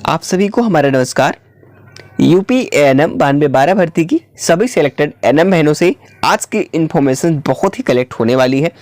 आप सभी को हमारा नमस्कार। यूपी एएनएम 9212 भर्ती की सभी सिलेक्टेड एएनएम बहनों से आज की इन्फॉर्मेशन बहुत ही कलेक्ट होने वाली है,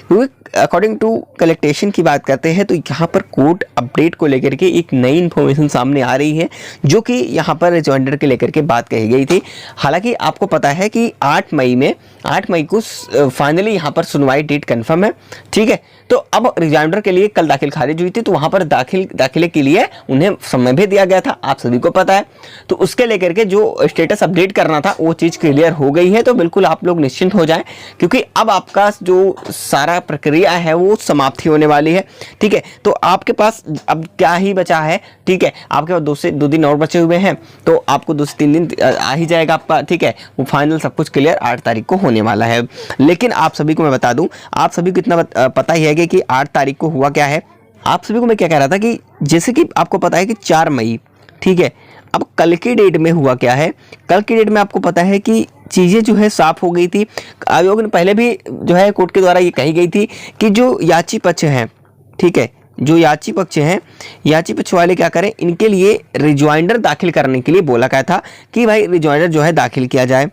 क्योंकि अकॉर्डिंग टू कलेक्टेशन की बात करते हैं तो यहाँ पर कोर्ट अपडेट को लेकर के एक नई इन्फॉर्मेशन सामने आ रही है, जो कि यहाँ पर रिजॉइंडर के लेकर के बात कही गई थी। हालांकि आपको पता है कि 8 मई को फाइनली यहाँ पर सुनवाई डेट कंफर्म है, ठीक है। तो अब रिजॉइंडर के लिए कल दाखिल खारिज हुई थी, तो वहाँ पर दाखिले के लिए उन्हें समय भी दिया गया था, आप सभी को पता है। तो उसके लेकर के जो स्टेटस अपडेट करना था वो चीज़ क्लियर हो गई है। तो बिल्कुल आप लोग निश्चिंत हो जाएं, क्योंकि अब आपका जो सारा प्रक्रिया है वो समाप्ति होने वाली है, ठीक है। तो आपके पास अब क्या ही बचा है, ठीक है। आपके पास 2 दिन और बचे हुए हैं, तो आपको 2 से 3 दिन आ ही जाएगा आपका, ठीक है। वो फाइनल सब कुछ क्लियर 8 तारीख को होने वाला है। लेकिन आप सभी को मैं बता दूं, आप सभी को इतना पता ही है कि 8 तारीख को हुआ क्या है। आप सभी को मैं क्या कह रहा था कि जैसे कि आपको पता है कि 4 मई, ठीक है। अब कल की डेट में हुआ क्या है, कल की डेट में आपको पता है कि चीज़ें जो है साफ हो गई थी। आयोग ने पहले भी जो है कोर्ट के द्वारा ये कही गई थी कि जो याची पक्ष हैं, ठीक है, जो याची पक्ष हैं, याची पक्ष वाले क्या करें, इनके लिए रिजॉइंडर दाखिल करने के लिए बोला गया था कि भाई रिजॉइंडर जो है दाखिल किया जाए,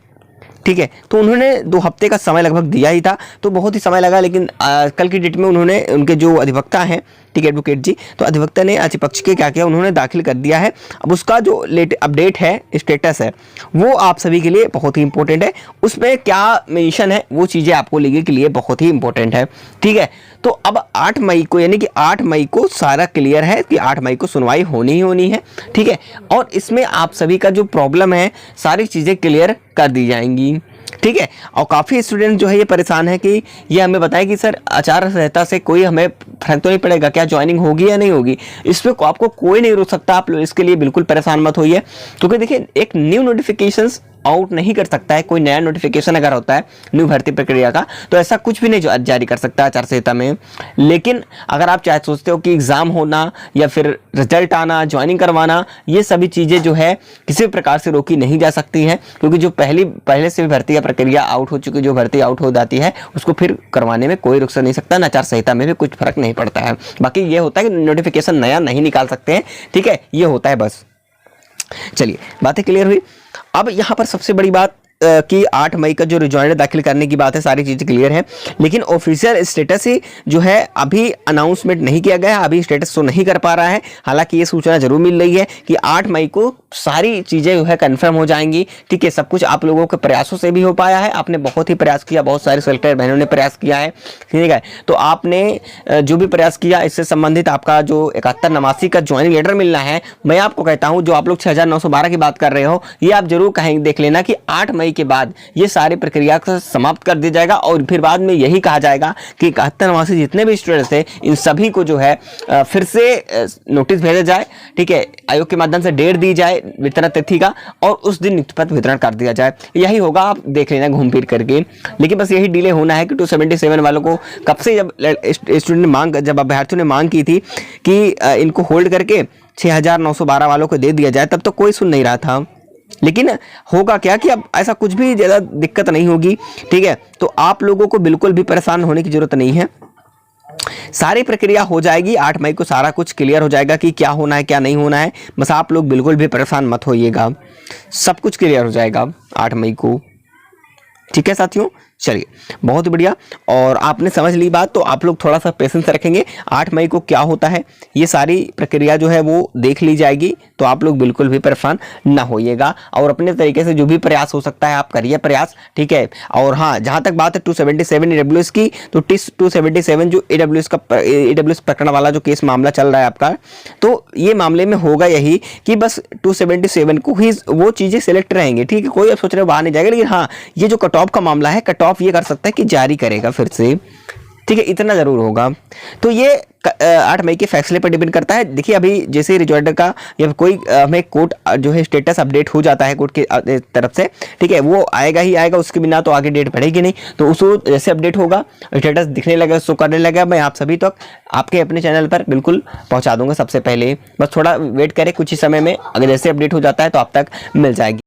ठीक है। तो उन्होंने 2 हफ्ते का समय लगभग दिया ही था, तो बहुत ही समय लगा। लेकिन कल की डेट में उन्होंने, उनके जो अधिवक्ता हैं, ठीक है, एडवोकेट जी, तो अधिवक्ता ने याची पक्ष के क्या किया, उन्होंने दाखिल कर दिया है। अब उसका जो अपडेट है, स्टेटस है, वो आप सभी के लिए बहुत ही इंपॉर्टेंट है। उसमें क्या मेंशन है वो चीज़ें आपको लेने के लिए बहुत ही इंपॉर्टेंट है, ठीक है। तो अब 8 मई को, यानी कि 8 मई को सारा क्लियर है कि 8 मई को सुनवाई होनी ही होनी है, ठीक है। और इसमें आप सभी का जो प्रॉब्लम है सारी चीज़ें क्लियर कर दी जाएंगी, ठीक है। और काफ़ी स्टूडेंट जो है ये परेशान है कि ये हमें बताएं कि सर आचार संहिता से कोई हमें फर्क तो नहीं पड़ेगा, क्या ज्वाइनिंग होगी या नहीं होगी। इस पर आपको कोई नहीं रोक सकता, आप लोग इसके लिए बिल्कुल परेशान मत होइए, क्योंकि देखिए एक न्यू नोटिफिकेशंस आउट नहीं कर सकता है। कोई नया नोटिफिकेशन अगर होता है न्यू भर्ती प्रक्रिया का, तो ऐसा कुछ भी नहीं जारी कर सकता आचार संहिता में। लेकिन अगर आप चाहे सोचते हो कि एग्जाम होना या फिर रिजल्ट आना, ज्वाइनिंग करवाना, ये सभी चीज़ें जो है किसी भी प्रकार से रोकी नहीं जा सकती हैं, क्योंकि जो पहले से भी भर्ती या प्रक्रिया आउट हो चुकी, जो भर्ती आउट हो जाती है, उसको फिर करवाने में कोई रुक नहीं सकता। आचार संहिता में भी कुछ फर्क नहीं पड़ता है। बाकी ये होता है कि नोटिफिकेशन नया नहीं निकाल सकते हैं, ठीक है, ये होता है बस। चलिए, बातें क्लियर हुई। अब यहाँ पर सबसे बड़ी बात कि 8 मई का जो रिजॉइंडर दाखिल करने की बात है, सारी चीज़ें क्लियर है। लेकिन ऑफिशियल स्टेटस ही जो है अभी अनाउंसमेंट नहीं किया गया, अभी स्टेटस शो नहीं कर पा रहा है। हालांकि ये सूचना जरूर मिल रही है कि 8 मई को सारी चीज़ें जो है कंफर्म हो जाएंगी, ठीक है। सब कुछ आप लोगों के प्रयासों से भी हो पाया है, आपने बहुत ही प्रयास किया, बहुत सारे सेलेक्टेड बहनों ने प्रयास किया है, ठीक है। तो आपने जो भी प्रयास किया, इससे संबंधित आपका जो 7189 का ज्वाइनिंग लेटर मिलना है, मैं आपको कहता हूँ, जो आप लोग 6912 की बात कर रहे हो, ये आप जरूर कहेंगे, देख लेना कि 8 मई के बाद ये सारी प्रक्रिया को समाप्त कर दिया जाएगा। और फिर बाद में यही कहा जाएगा कि 7189 जितने भी स्टूडेंट्स थे, इन सभी को जो है फिर से नोटिस भेजा जाए, ठीक है। आयोग के माध्यम से डेट दी जाए वितरण तिथि का, और उस दिन नियुक्ति पत्र वितरण कर दिया जाए। यही होगा, आप देख लेना घूम फिर करके। लेकिन बस यही डिले होना है कि 277 वालों को कब से, जब स्टूडेंट ने जब अभ्यर्थियों ने मांग की थी कि इनको होल्ड करके 6912 वालों को दे दिया जाए, तब तो कोई सुन नहीं रहा था। लेकिन होगा क्या कि अब ऐसा कुछ भी ज़्यादा दिक्कत नहीं होगी, ठीक है। तो आप लोगों को बिल्कुल भी परेशान होने की जरूरत नहीं है, सारी प्रक्रिया हो जाएगी। 8 मई को सारा कुछ क्लियर हो जाएगा कि क्या होना है क्या नहीं होना है। बस आप लोग बिल्कुल भी परेशान मत होइएगा, सब कुछ क्लियर हो जाएगा 8 मई को, ठीक है साथियों। चलिए, बहुत बढ़िया। और आपने समझ ली बात, तो आप लोग थोड़ा सा पेशेंस रखेंगे। 8 मई को क्या होता है, ये सारी प्रक्रिया जो है वो देख ली जाएगी, तो आप लोग बिल्कुल भी परेशान ना होइएगा। और अपने तरीके से जो भी प्रयास हो सकता है आप करिए प्रयास, ठीक है। और हाँ, जहाँ तक बात है 277 AWS की, तो 277 जो AWS प्रकरण वाला जो केस मामला चल रहा है आपका, तो ये मामले में होगा यही कि बस 277 को ही वो चीज़ें सिलेक्ट रहेंगे, ठीक है। कोई अब सोच रहे बाहर नहीं जाएगा। लेकिन हाँ, ये जो कट ऑफ का मामला है, कट ऑफ ये कर सकता है कि जारी करेगा फिर से, ठीक है, इतना जरूर होगा। तो ये 8 मई के फैसले पर डिपेंड करता है। देखिए, अभी जैसे रिजॉइंडर का या कोई हमें कोर्ट जो है स्टेटस अपडेट हो जाता है कोर्ट की तरफ से, ठीक है, वो आएगा ही आएगा, उसके बिना तो आगे डेट बढ़ेगी नहीं। तो उसको जैसे अपडेट होगा, स्टेटस दिखने लगा, शो करने लगा, मैं आप सभी तक आपके अपने चैनल पर बिल्कुल पहुँचा दूंगा सबसे पहले। बस थोड़ा वेट करें, कुछ ही समय में अगर जैसे अपडेट हो जाता है तो आप तक मिल जाएगी।